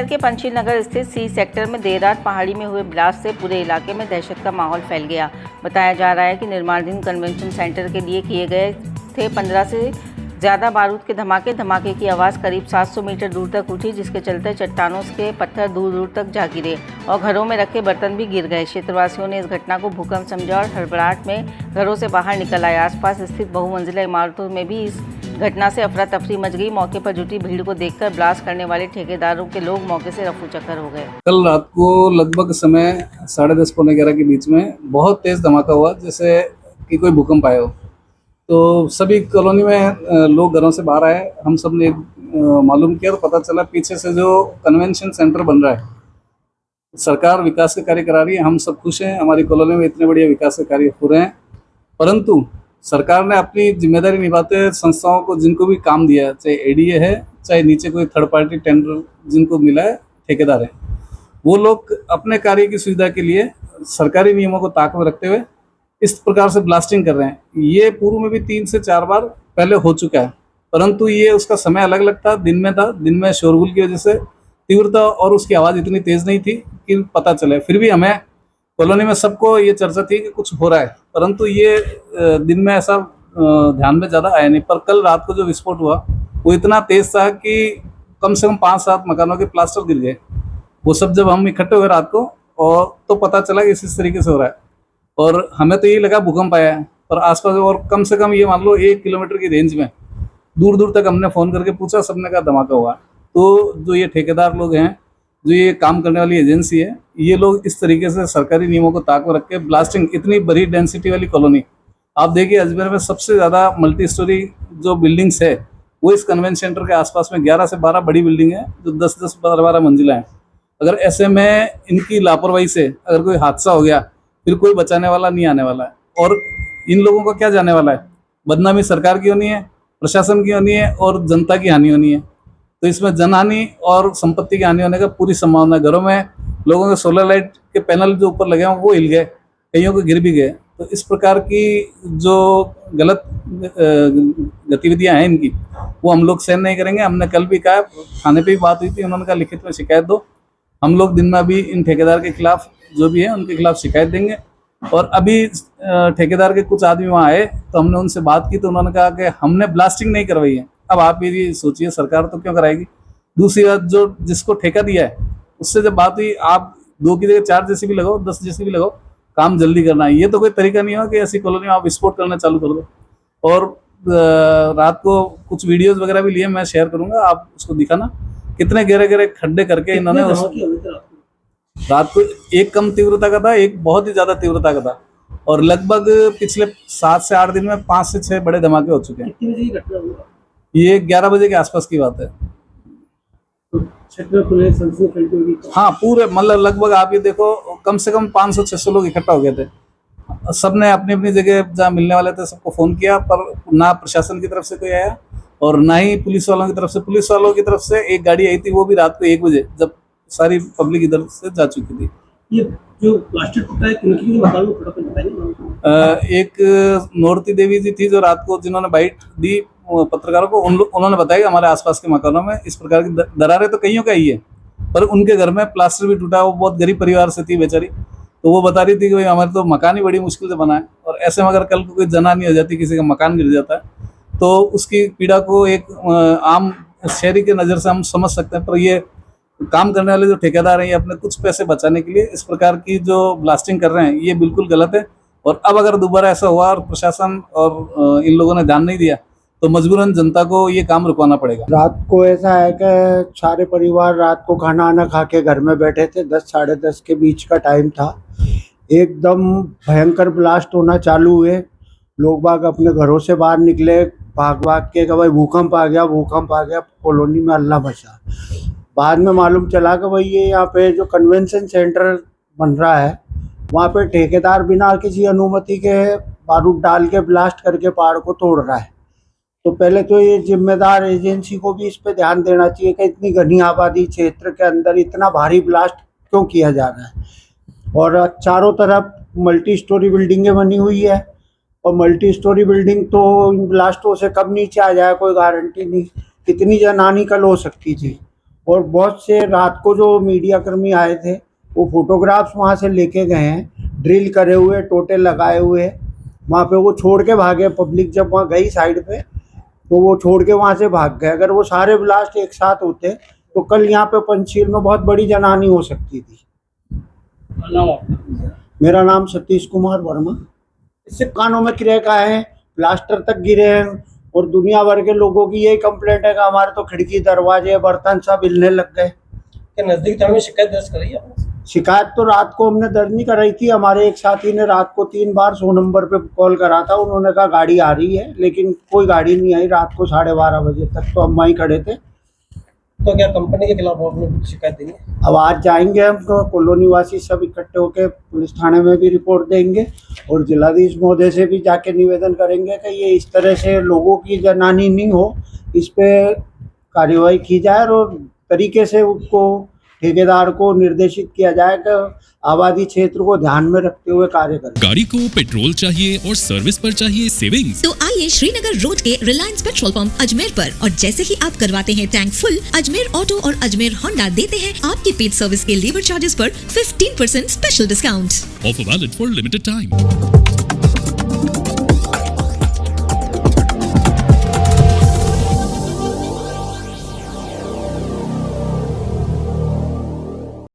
शहर के पंछी नगर स्थित सी सेक्टर में देर रात पहाड़ी में हुए ब्लास्ट से पूरे इलाके में दहशत का माहौल फैल गया। बताया जा रहा है कि निर्माणाधीन कन्वेंशन सेंटर के लिए किए गए थे 15 से ज़्यादा बारूद के धमाके की आवाज़ करीब 700 मीटर दूर तक उठी, जिसके चलते चट्टानों के पत्थर दूर दूर तक जा गिरे और घरों में रखे बर्तन भी गिर गए। क्षेत्रवासियों ने इस घटना को भूकंप समझा और हड़बड़ाहट में घरों से बाहर निकल आए। आसपास स्थित बहुमंजिला इमारतों में भी इस घटना से अफरा तफरी मच गई। मौके पर जुटी भीड़ को देखकर ब्लास्ट करने वाले ठेकेदारों के लोग मौके से रफू चक्कर हो गए। कल रात को लगभग समय 10:30 पौने 11 के बीच में बहुत तेज धमाका हुआ, जैसे कि कोई भूकंप आया हो। तो सभी कॉलोनी में लोग घरों से बाहर आए। हम सब ने मालूम किया तो पता चला पीछे से जो कन्वेंशन सेंटर बन रहा है, सरकार विकास के कार्य करा रही है। हम सब खुश हैं, हमारी कॉलोनी में इतने बढ़िया विकास के कार्य हो रहे हैं, परंतु सरकार ने अपनी जिम्मेदारी निभाते हुए संस्थाओं को जिनको भी काम दिया है, चाहे एडीए है, चाहे नीचे कोई थर्ड पार्टी टेंडर जिनको मिला है, ठेकेदार है, वो लोग अपने कार्य की सुविधा के लिए सरकारी नियमों को ताक में रखते हुए इस प्रकार से ब्लास्टिंग कर रहे हैं। ये पूर्व में भी 3 से 4 बार पहले हो चुका है, परंतु ये उसका समय अलग अलग था। दिन में शोरगुल की वजह से तीव्रता और उसकी आवाज़ इतनी तेज़ नहीं थी कि पता चले। फिर भी हमें कॉलोनी में सबको ये चर्चा थी कि कुछ हो रहा है, परंतु ये दिन में ऐसा ध्यान में ज़्यादा आया नहीं। पर कल रात को जो विस्फोट हुआ वो इतना तेज़ था कि कम से कम 5-7 मकानों के प्लास्टर गिर गए। वो सब जब हम इकट्ठे हुए रात को और तो पता चला कि इस तरीके से हो रहा है, और हमें तो यही लगा भूकंप आया है, पर आसपास और कम से कम ये मान लो 1 किलोमीटर की रेंज में दूर दूर तक हमने फ़ोन करके पूछा, सबने कहा धमाका हुआ। तो जो ये ठेकेदार लोग हैं, जो ये काम करने वाली एजेंसी है, ये लोग इस तरीके से सरकारी नियमों को ताक में रख के ब्लास्टिंग, इतनी बड़ी डेंसिटी वाली कॉलोनी आप देखिए, अजमेर में सबसे ज़्यादा मल्टी स्टोरी जो बिल्डिंग्स है वो इस कन्वेंशन सेंटर के आसपास में 11 से 12 बड़ी बिल्डिंग है जो 10-10, 12-12 मंजिला हैं। अगर ऐसे में इनकी लापरवाही से अगर कोई हादसा हो गया, फिर कोई बचाने वाला नहीं आने वाला है, और इन लोगों को क्या जाने वाला है? बदनामी सरकार की होनी है, प्रशासन की होनी है और जनता की हानि होनी है। तो इसमें जनहानि और संपत्ति की हानि होने का पूरी संभावना है। घरों में लोगों के सोलर लाइट के पैनल जो ऊपर लगे हैं वो हिल गए, कईयों को गिर भी गए। तो इस प्रकार की जो गलत गतिविधियां हैं इनकी, वो हम लोग सहन नहीं करेंगे। हमने कल भी कहा, थाने पे भी बात हुई थी, उन्होंने कहा लिखित में शिकायत दो। हम लोग दिन में अभी इन ठेकेदार के खिलाफ जो भी है उनके खिलाफ शिकायत देंगे। और अभी ठेकेदार के कुछ आदमी वहाँ आए तो हमने उनसे बात की, तो उन्होंने कहा कि हमने ब्लास्टिंग नहीं करवाई है। अब आप ये सोचिए, सरकार तो क्यों कराएगी। दूसरी बात, जो जिसको ठेका दिया है उससे जब बात हुई, आप 2 की जगह 4 जेसीबी लगाओ, 10 जेसीबी लगाओ, काम जल्दी करना है। ये तो कोई तरीका नहीं हो कि ऐसी कॉलोनी में आप विस्फोट करना चालू कर दो। और रात को कुछ वीडियोस वगैरह भी लिए, मैं शेयर करूंगा, आप उसको दिखाना, कितने गहरे गहरे खड्डे करके इन्होंने रात को एक कम तीव्रता का था, एक बहुत ही ज्यादा तीव्रता का था, और लगभग पिछले 7 से 8 दिन में 5 से 6 बड़े धमाके हो चुके हैं। कितनी बजे की घटना हुआ? ये 11 बजे के आसपास की बात है। हाँ, पूरे मतलब लगभग आप ये देखो, कम से कम 500-600 लोग इकट्ठा हो गए थे। सबने अपनी अपनी जगह जहाँ मिलने वाले थे सबको फ़ोन किया, पर ना प्रशासन की तरफ से कोई आया और ना ही पुलिस वालों की तरफ से। पुलिस वालों की तरफ से एक गाड़ी आई थी, वो भी रात को 1 बजे, जब सारी पब्लिक इधर से जा चुकी थी। ये जो प्लास्टिक टूटा है, किनकी मकान में फटा बताइए। एक नौरती देवी जी थी जो रात को जिन्होंने बाइट दी पत्रकारों को, उन्होंने बताया कि हमारे आसपास के मकानों में इस प्रकार की दरारें तो कईयों का ही है, पर उनके घर में प्लास्टर भी टूटा। वो बहुत गरीब परिवार से थी बेचारी, तो वो बता रही थी कि भाई हमारे तो मकान ही बड़ी मुश्किल से बना है, और ऐसे में अगर कल को कोई जनहानि हो जाती, किसी का मकान गिर जाता है, तो उसकी पीड़ा को एक आम शहरी के नज़र से हम समझ सकते हैं। पर ये काम करने वाले जो ठेकेदार हैं, ये अपने कुछ पैसे बचाने के लिए इस प्रकार की जो ब्लास्टिंग कर रहे हैं, ये बिल्कुल गलत है। और अब अगर दोबारा ऐसा हुआ और प्रशासन और इन लोगों ने ध्यान नहीं दिया, तो मजबूरन जनता को ये काम रुकवाना पड़ेगा। रात को ऐसा है कि सारे परिवार रात को खाना आना खा के घर में बैठे थे। 10 साढ़े 10 के बीच का टाइम था। एकदम भयंकर ब्लास्ट होना चालू हुए। लोग बाग अपने घरों से बाहर निकले, भाग के भाई भूकंप आ गया, भूकंप आ गया। कॉलोनी में हल्ला मचा। बाद में मालूम चला कि भाई ये यहाँ पे जो कन्वेंशन सेंटर बन रहा है, वहाँ पे ठेकेदार बिना किसी अनुमति के बारूद डाल के ब्लास्ट करके पहाड़ को तोड़ रहा है। तो पहले तो ये जिम्मेदार एजेंसी को भी इस पे ध्यान देना चाहिए कि इतनी घनी आबादी क्षेत्र के अंदर इतना भारी ब्लास्ट क्यों किया जा रहा है। और चारों तरफ मल्टी स्टोरी बिल्डिंगें बनी हुई है, और मल्टी स्टोरी बिल्डिंग तो इन ब्लास्टों से कब नीचे आ जाए कोई गारंटी नहीं, कितनी जनहानि कल हो सकती थी। और बहुत से रात को जो मीडिया कर्मी आए थे वो फोटोग्राफ्स वहाँ से लेके गए हैं, ड्रिल करे हुए, टोटे लगाए हुए। वहाँ पे वो छोड़ के भागे, पब्लिक जब वहाँ गई साइड पे तो वो छोड़ के वहाँ से भाग गए। अगर वो सारे ब्लास्ट एक साथ होते तो कल यहाँ पे पंचशील में बहुत बड़ी जनहानि हो सकती थी। नाम आपका? मेरा नाम सतीश कुमार वर्मा। इससे कानों में क्रैक आए हैं, प्लास्टर तक गिरे हैं और दुनिया भर के लोगों की यही कंप्लेंट है कि हमारे तो खिड़की, दरवाजे, बर्तन सब हिलने लग गए। क्या नजदीक थाने में शिकायत दर्ज कराई आपने? शिकायत तो रात को हमने दर्ज नहीं कराई थी। हमारे एक साथी ने रात को 3 बार 100 नंबर पे कॉल करा था। उन्होंने कहा गाड़ी आ रही है, लेकिन कोई गाड़ी नहीं आई। रात को 12:30 बजे तक तो हम वहीं खड़े थे। तो क्या कंपनी के खिलाफ आपने शिकायत दी है? अब आज जाएंगे हम तो कॉलोनी वासी सब इकट्ठे होकर पुलिस थाने में भी रिपोर्ट देंगे और जिलाधीश महोदय से भी जाके निवेदन करेंगे कि ये इस तरह से लोगों की जनहानि नहीं हो, इस पे कार्रवाई की जाए और तरीके से उसको ठेकेदार को निर्देशित किया जाए कि आबादी क्षेत्र को ध्यान में रखते हुए कार्य करें। गाड़ी को पेट्रोल चाहिए और सर्विस पर चाहिए सेविंग्स, तो आइए श्रीनगर रोड के रिलायंस पेट्रोल पंप अजमेर पर, और जैसे ही आप करवाते हैं टैंक फुल, अजमेर ऑटो और अजमेर होंडा देते हैं आपके पेड सर्विस के लेबर चार्जेस पर 15% special discount. Offer valid for limited time.